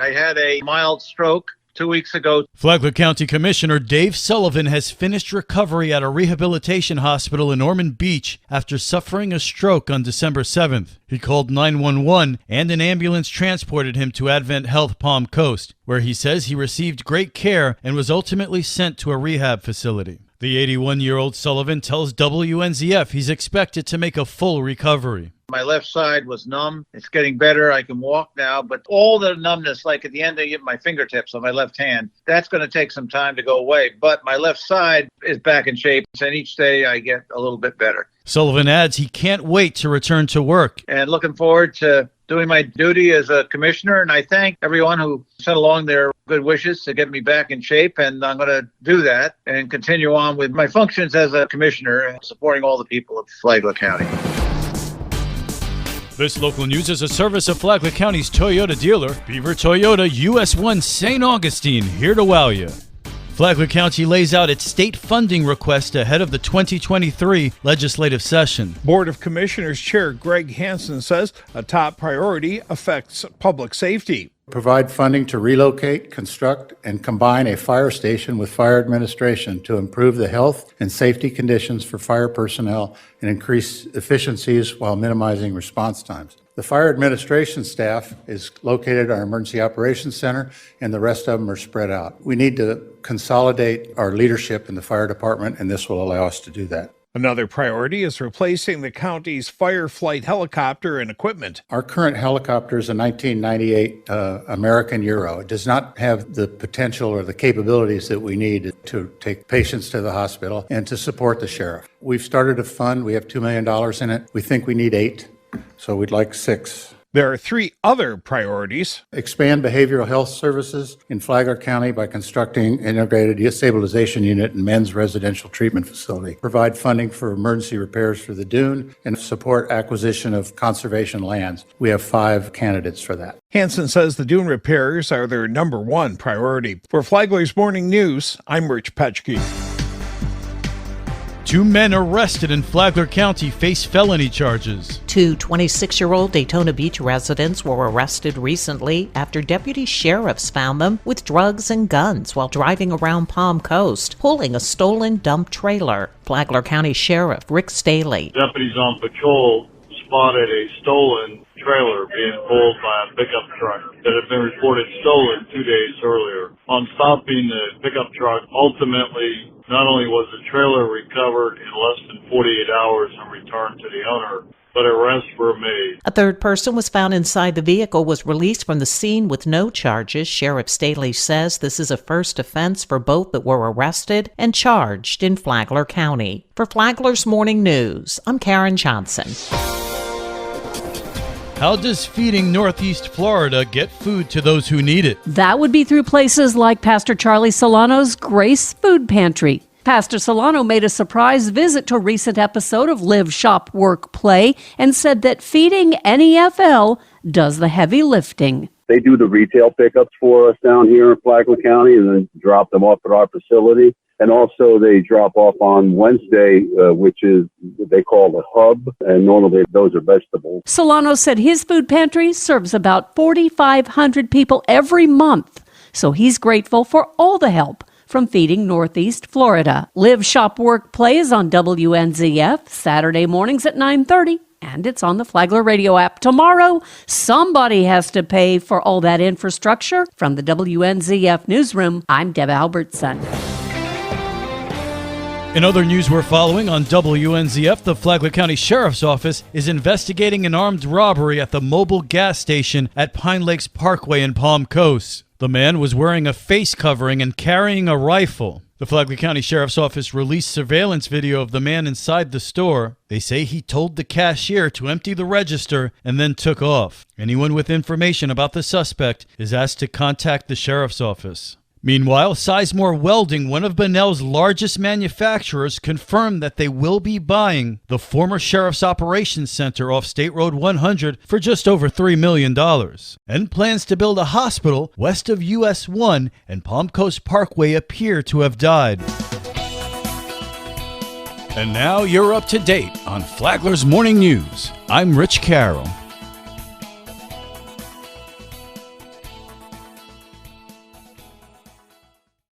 I had a mild stroke 2 weeks ago. Flagler County Commissioner Dave Sullivan has finished recovery at a rehabilitation hospital in Ormond Beach after suffering a stroke on December 7th. He called 911 and an ambulance transported him to Advent Health Palm Coast, where he says he received great care and was ultimately sent to a rehab facility. The 81-year-old Sullivan tells WNZF he's expected to make a full recovery. My left side was numb. It's getting better. I can walk now, but all the numbness, like at the end of my fingertips on my left hand, that's going to take some time to go away. But my left side is back in shape, and each day I get a little bit better. Sullivan adds he can't wait to return to work. And looking forward to doing my duty as a commissioner, and I thank everyone who sent along their good wishes to get me back in shape, and I'm going to do that and continue on with my functions as a commissioner and supporting all the people of Flagler County. This local news is a service of Flagler County's Toyota dealer, Beaver Toyota, US 1 St. Augustine, here to wow you. Flagler County lays out its state funding request ahead of the 2023 legislative session. Board of Commissioners Chair Greg Hansen says a top priority affects public safety. Provide funding to relocate, construct, and combine a fire station with fire administration to improve the health and safety conditions for fire personnel and increase efficiencies while minimizing response times. The fire administration staff is located at our Emergency Operations Center, and the rest of them are spread out. We need to consolidate our leadership in the fire department, and this will allow us to do that. Another priority is replacing the county's fire flight helicopter and equipment. Our current helicopter is a 1998 American Euro. It does not have the potential or the capabilities that we need to take patients to the hospital and to support the sheriff. We've started a fund. We have $2 million in it. We think we need 8, so we'd like 6. There are 3 other priorities. Expand behavioral health services in Flagler County by constructing an integrated stabilization unit and men's residential treatment facility. Provide funding for emergency repairs for the dune and support acquisition of conservation lands. We have 5 candidates for that. Hansen says the dune repairs are their number 1 priority. For Flagler's Morning News, I'm Rich Petchke. 2 men arrested in Flagler County face felony charges. 2 26-year-old Daytona Beach residents were arrested recently after deputy sheriffs found them with drugs and guns while driving around Palm Coast, pulling a stolen dump trailer. Flagler County Sheriff Rick Staley. Deputies on patrol spotted a stolen trailer being pulled by a pickup truck that had been reported stolen 2 days earlier. On stopping the pickup truck, ultimately, not only was the trailer recovered in less than 48 hours and returned to the owner, but arrests were made. A third person was found inside the vehicle, was released from the scene with no charges. Sheriff Staley says this is a first offense for both that were arrested and charged in Flagler County. For Flagler's Morning News, I'm Karen Johnson. How does feeding Northeast Florida get food to those who need it? That would be through places like Pastor Charlie Solano's Grace Food Pantry. Pastor Solano made a surprise visit to a recent episode of Live, Shop, Work, Play and said that feeding NEFL does the heavy lifting. They do the retail pickups for us down here in Flagler County and then drop them off at our facility. And also they drop off on Wednesday, which is they call the hub, and normally those are vegetables. Solano said his food pantry serves about 4,500 people every month, so he's grateful for all the help from feeding Northeast Florida. Live, Shop, Work, Play is on WNZF Saturday mornings at 9:30. And it's on the Flagler radio app. Tomorrow, somebody has to pay for all that infrastructure. From the WNZF newsroom, I'm Deb Albertson. In other news we're following on WNZF, the Flagler County Sheriff's Office is investigating an armed robbery at the mobile gas station at Pine Lakes Parkway in Palm Coast. The man was wearing a face covering and carrying a rifle. The Flagler County Sheriff's Office released surveillance video of the man inside the store. They say he told the cashier to empty the register and then took off. Anyone with information about the suspect is asked to contact the Sheriff's Office. Meanwhile, Sizemore Welding, one of Bunnell's largest manufacturers, confirmed that they will be buying the former Sheriff's Operations Center off State Road 100 for just over $3 million, and plans to build a hospital west of US 1 and Palm Coast Parkway appear to have died. And now you're up to date on Flagler's Morning News. I'm Rich Carroll.